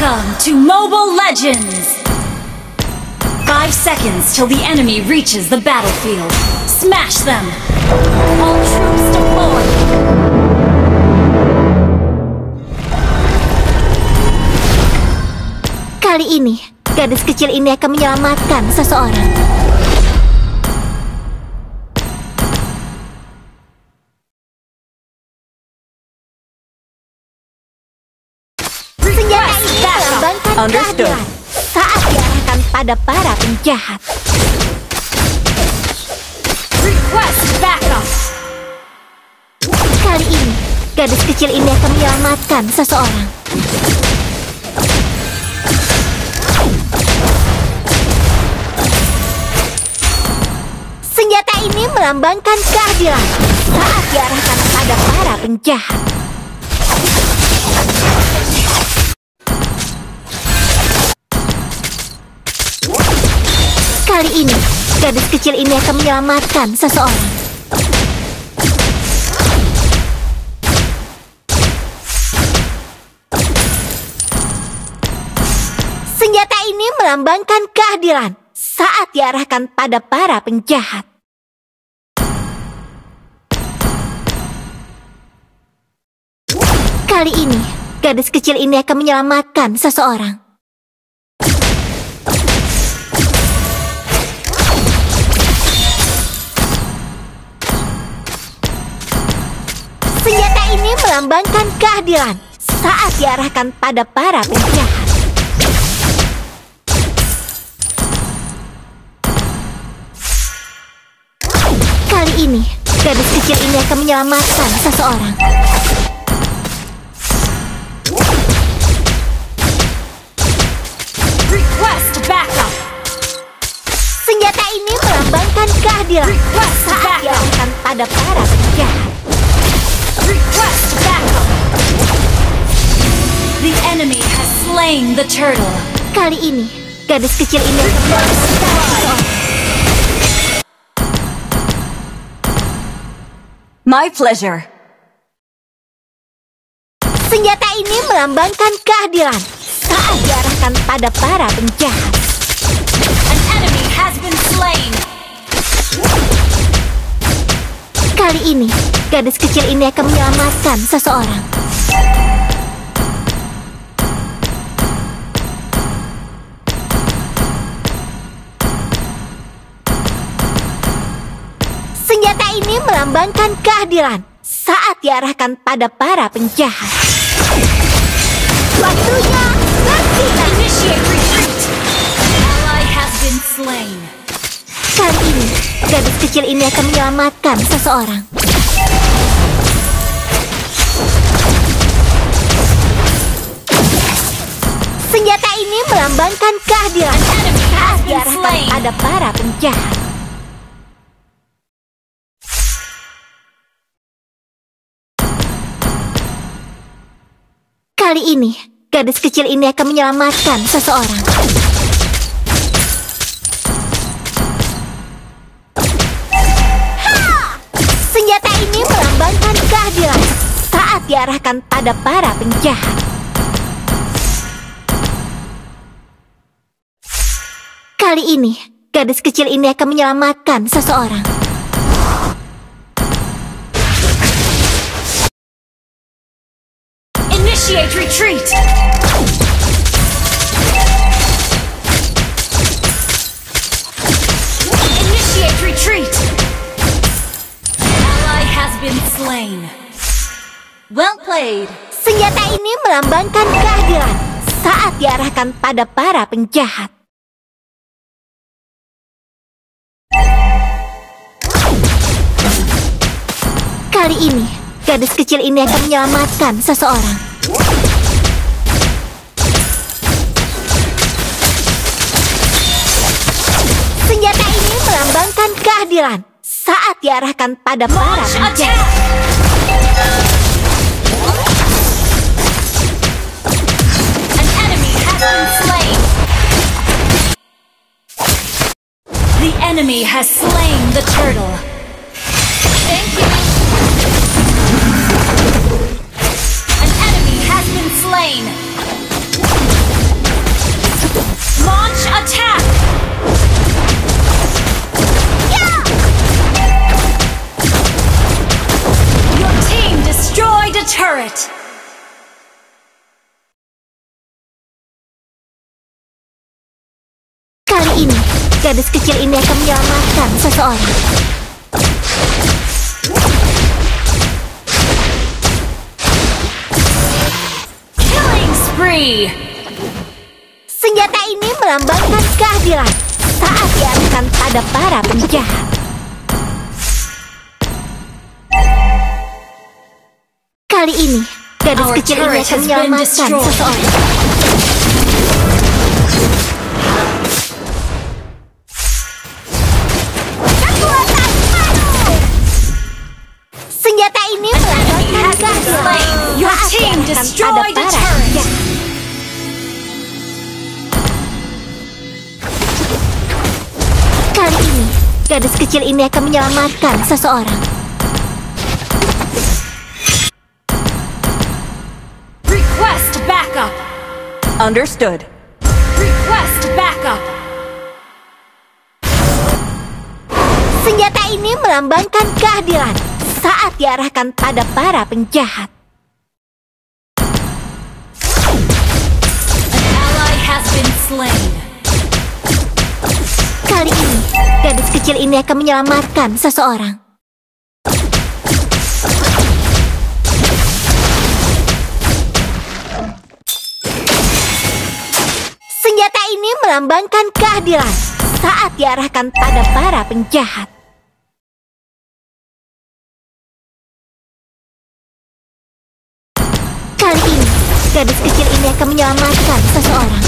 Welcome to Mobile Legends! 5 seconds till the enemy reaches the battlefield. Smash them! All troops deployed! Kali ini, gadis kecil ini akan menyelamatkan seseorang. Senjata ini melambangkan keadilan saat diarahkan pada para penjahat. Request backup! Kali ini, gadis kecil ini akan menyelamatkan seseorang. Senjata ini melambangkan keadilan saat diarahkan pada para penjahat. Kali ini, gadis kecil ini akan menyelamatkan seseorang. Senjata ini melambangkan keadilan saat diarahkan pada para penjahat. Kali ini, gadis kecil ini akan menyelamatkan seseorang. Senjata ini melambangkan keadilan saat diarahkan pada para penjahat. Kali ini, gadis kecil ini akan menyelamatkan seseorang. Request backup! Senjata ini melambangkan keadilan saat diarahkan pada para penjahat. Request backup! The enemy has slain the turtle. Kali ini, gadis kecil ini akan menyelamatkan seseorang. My pleasure. Senjata ini melambangkan keadilan saat diarahkan pada para penjahat. An enemy has been slain. Kali ini, gadis kecil ini akan menyelamatkan seseorang. Senjata ini melambangkan keadilan saat diarahkan pada para penjahat. Waktunya bertindak. Initiate retreat. Ally has been slain. Kali ini, gadis kecil ini akan menyelamatkan seseorang. Senjata ini melambangkan keadilan saat diarahkan pada para penjahat. Kali ini, gadis kecil ini akan menyelamatkan seseorang. Senjata ini melambangkan keadilan saat diarahkan pada para penjahat. Kali ini, gadis kecil ini akan menyelamatkan seseorang. Initiate retreat. Initiate retreat. Ally has been slain. Well played. Senjata ini melambangkan keadilan saat diarahkan pada para penjahat. Kali ini, gadis kecil ini akan menyelamatkan seseorang. Senjata ini melambangkan keadilan saat diarahkan pada para penjahat. An enemy has been slain. The enemy has slain the turtle. Thank you. An enemy has been slain. Kali ini, gadis kecil ini akan menyelamatkan seseorang. Killing spree! Senjata ini melambangkan keadilan saat diarahkan pada para penjahat. Kali ini, gadis kecil ini akan menyelamatkan seseorang. Senjata ini melambangkan keadilan Your saat team diarahkan pada destroyed a para turret. penjahat. Kali ini, gadis kecil ini akan menyelamatkan seseorang. Request backup! Understood. Request backup! Senjata ini melambangkan keadilan saat diarahkan pada para penjahat. An ally has been slain. Kali ini, gadis kecil ini akan menyelamatkan seseorang. Senjata ini melambangkan keadilan saat diarahkan pada para penjahat. Kali ini, gadis kecil ini akan menyelamatkan seseorang.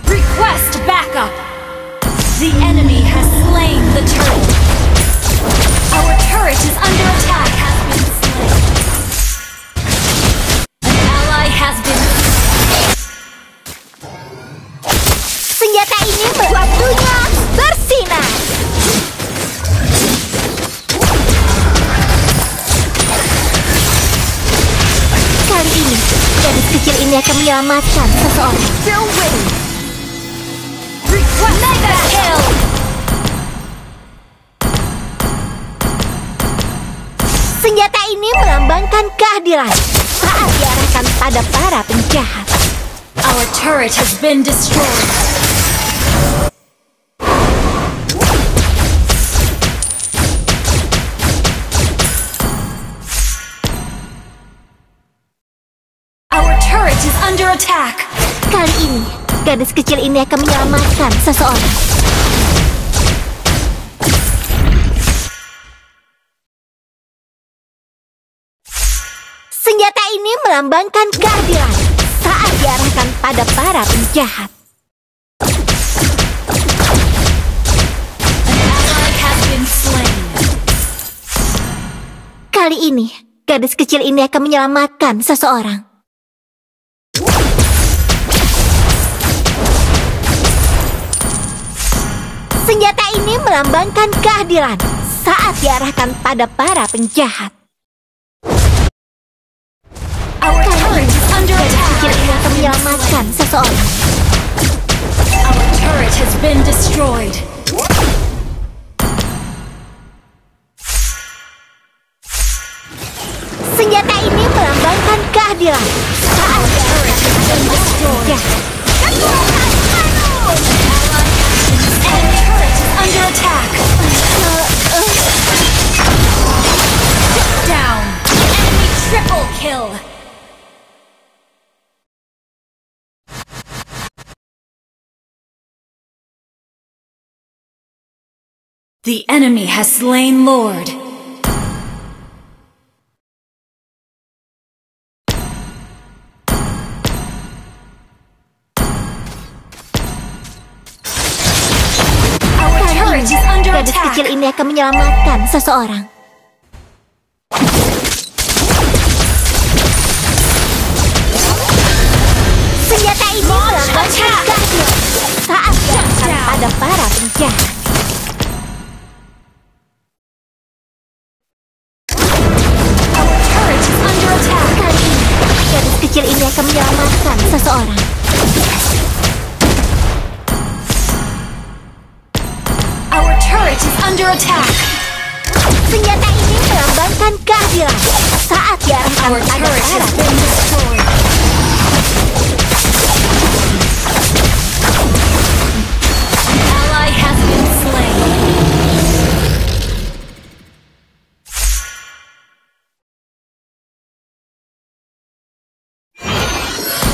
Request backup! The enemy has slain the turret. Our turret is under attack. Has been slain. An ally has been. Senjata ini waktunya bersinar. Kali ini, gadis kecil ini akan menyelamatkan seseorang. Still winning. Request mega kill. Senjata ini melambangkan keadilan saat diarahkan pada para penjahat. Our turret has been destroyed. Our turret is under attack. Kali ini, gadis kecil ini akan menyelamatkan seseorang. Senjata ini melambangkan keadilan saat diarahkan pada para penjahat. An ally has been slain. Kali ini, gadis kecil ini akan menyelamatkan seseorang. Senjata ini melambangkan keadilan saat diarahkan pada para penjahat. Our turret is under Gadis kecil attack. ini akan menyelamatkan seseorang. Our turret has been destroyed. Senjata ini melambangkan keadilan saat diarahkan pada para penjahat. Our turret is under attack. Down. Enemy triple kill. The enemy has slain Lord. Our turret is under Gadis attack. kecil ini akan menyelamatkan seseorang. Senjata ini melambangkan keadilan saat diarahkan pada para penjahat. Our turret is under attack. Kali ini, gadis kecil ini akan menyelamatkan seseorang. Our turret is under attack. Senjata ini melambangkan keadilan saat diarahkan Our pada turret para has been destroyed.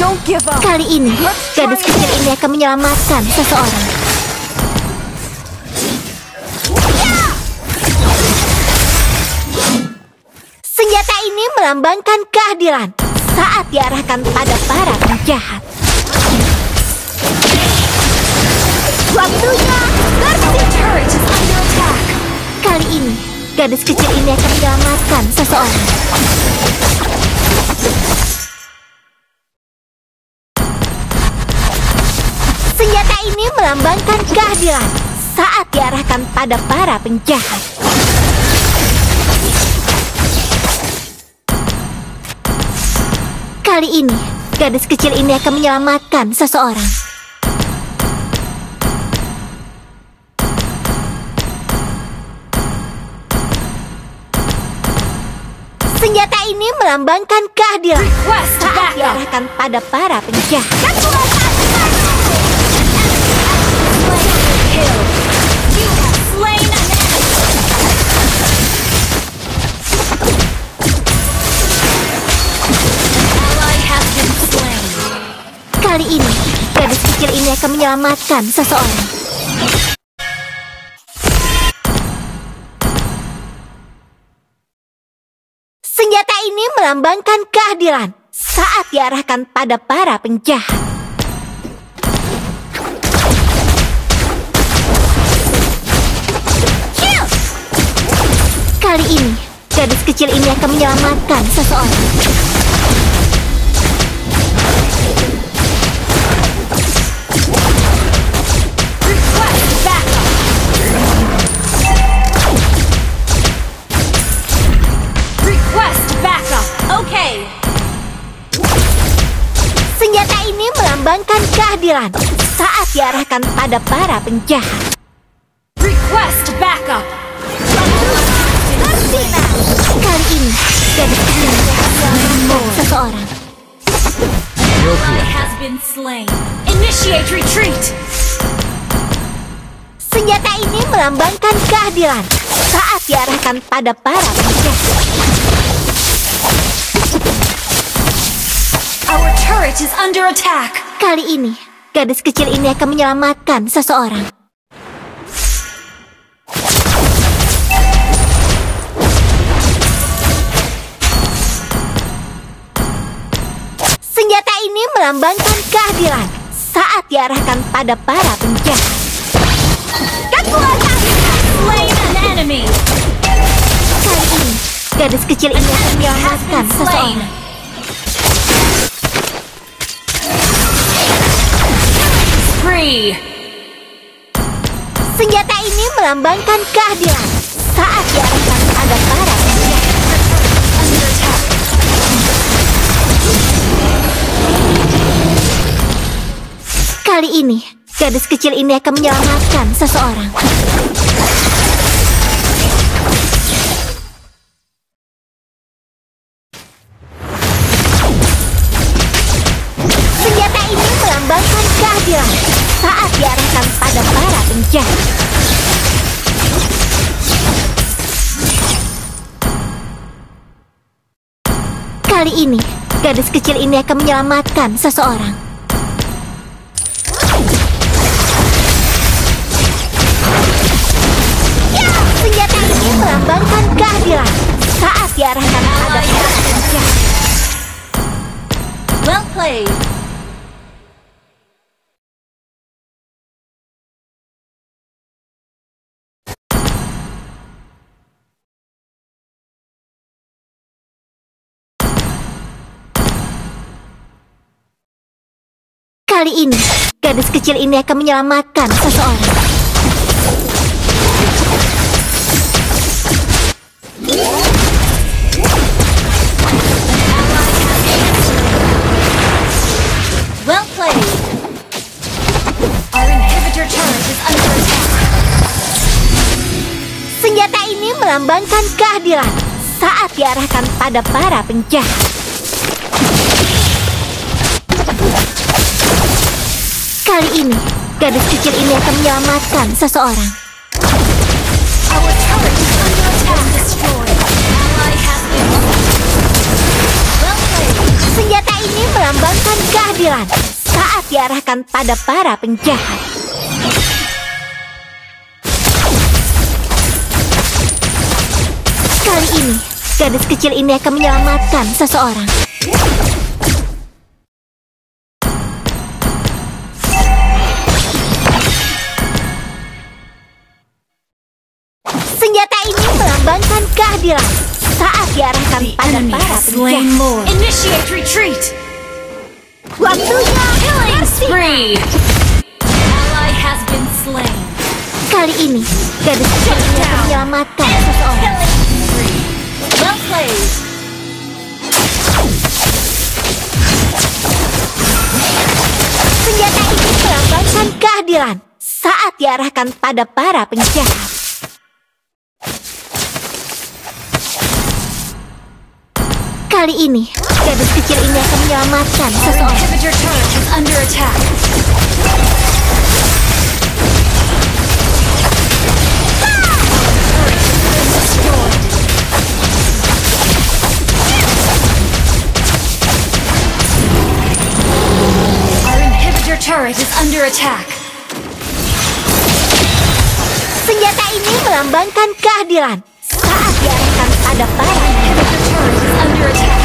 Don't give up. Kali ini, gadis kecil ini akan menyelamatkan seseorang. Senjata ini melambangkan keadilan saat diarahkan pada para penjahat. Waktunya bersih. Turret is under attack. Kali ini, gadis kecil ini akan menyelamatkan seseorang. Senjata ini melambangkan keadilan saat diarahkan pada para penjahat. Kali ini, gadis kecil ini akan menyelamatkan seseorang. Senjata ini melambangkan keadilan Request saat backup. diarahkan pada para penjahat. Kill. You have slain an enemy. An ally has been slain. Kali ini, gadis kecil ini akan menyelamatkan seseorang. Senjata ini melambangkan keadilan saat diarahkan pada para penjahat. Kill! Kali ini, gadis kecil ini akan menyelamatkan seseorang. Request backup. Request backup. Okay. Senjata ini melambangkan keadilan saat diarahkan pada para penjahat. Request backup. Bersinar! Kali ini, gadis kecil ini akan menyelamatkan seseorang. Ally has been slain. Initiate retreat. Senjata ini melambangkan keadilan saat diarahkan pada para penjahat. Our turret is under attack. Kali ini, gadis kecil ini akan menyelamatkan seseorang. Senjata ini melambangkan keadilan saat diarahkan pada para penjahat. Kekuatan! Slain an enemy. Kali ini, gadis kecil ini akan menyelamatkan seseorang. Free. Senjata ini melambangkan keadilan saat diarahkan pada para penjahat. Under attack. Kali ini, gadis kecil ini akan menyelamatkan seseorang. Senjata ini melambangkan keadilan saat diarahkan pada para penjahat. Kali ini, gadis kecil ini akan menyelamatkan seseorang. Senjata ini melambangkan keadilan saat diarahkan pada para penjahat. Well played. Kali ini, gadis kecil ini akan menyelamatkan seseorang. Well played. Our inhibitor turret is under attack. Senjata ini melambangkan keadilan saat diarahkan pada para penjahat. Kali ini, gadis kecil ini akan menyelamatkan seseorang. Our turret is under attack. Destroyed. Ally has been. Well played. Senjata ini melambangkan keadilan keadilan saat diarahkan pada para penjahat. Kali ini, gadis kecil ini akan menyelamatkan seseorang. Senjata ini melambangkan keadilan saat diarahkan The pada enemy para has slain penjahat. more. Initiate retreat. Waktunya Killing beraksi. spree. Ally has been slain. Kali ini, gadis kecil ini akan menyelamatkan seseorang. Killing spree. Well played. Senjata ini melambangkan keadilan saat diarahkan pada para penjahat. Kali ini, gadis kecil ini akan menyelamatkan Our seseorang. inhibitor turret is under attack. Our inhibitor turret is under attack. Senjata ini melambangkan keadilan saat diarahkan pada para Inhibitor turret is under attack.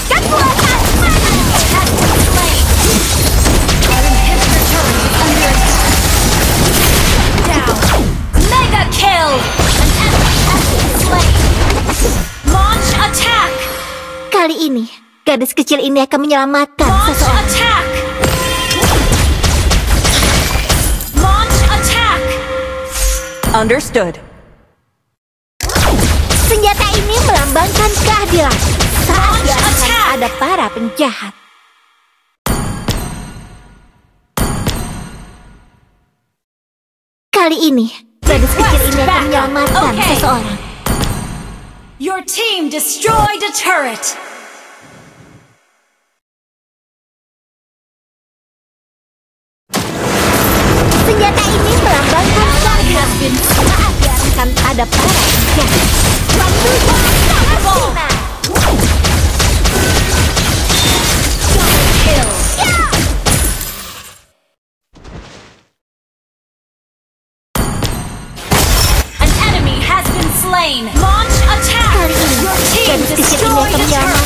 kekuatan Has been slain. Our inhibitor turret is under attack. Down. Mega kill. An enemy has been slain. Launch attack. Kali ini, gadis kecil ini akan menyelamatkan Launch seseorang. attack. Launch attack. Understood. Senjata ini melambangkan keadilan saat Launch diarahkan attack. pada para penjahat. Kali ini, gadis kecil ini akan menyelamatkan Okay. seseorang. Your team destroyed a turret. Senjata ini melambangkan keadilan been saat diarahkan pada para penjahat. Waktunya sangat sinar. Kill. An enemy has been slain. Launch attack. Kali ini, Your team gadis kecil ini destroyed akan a turret.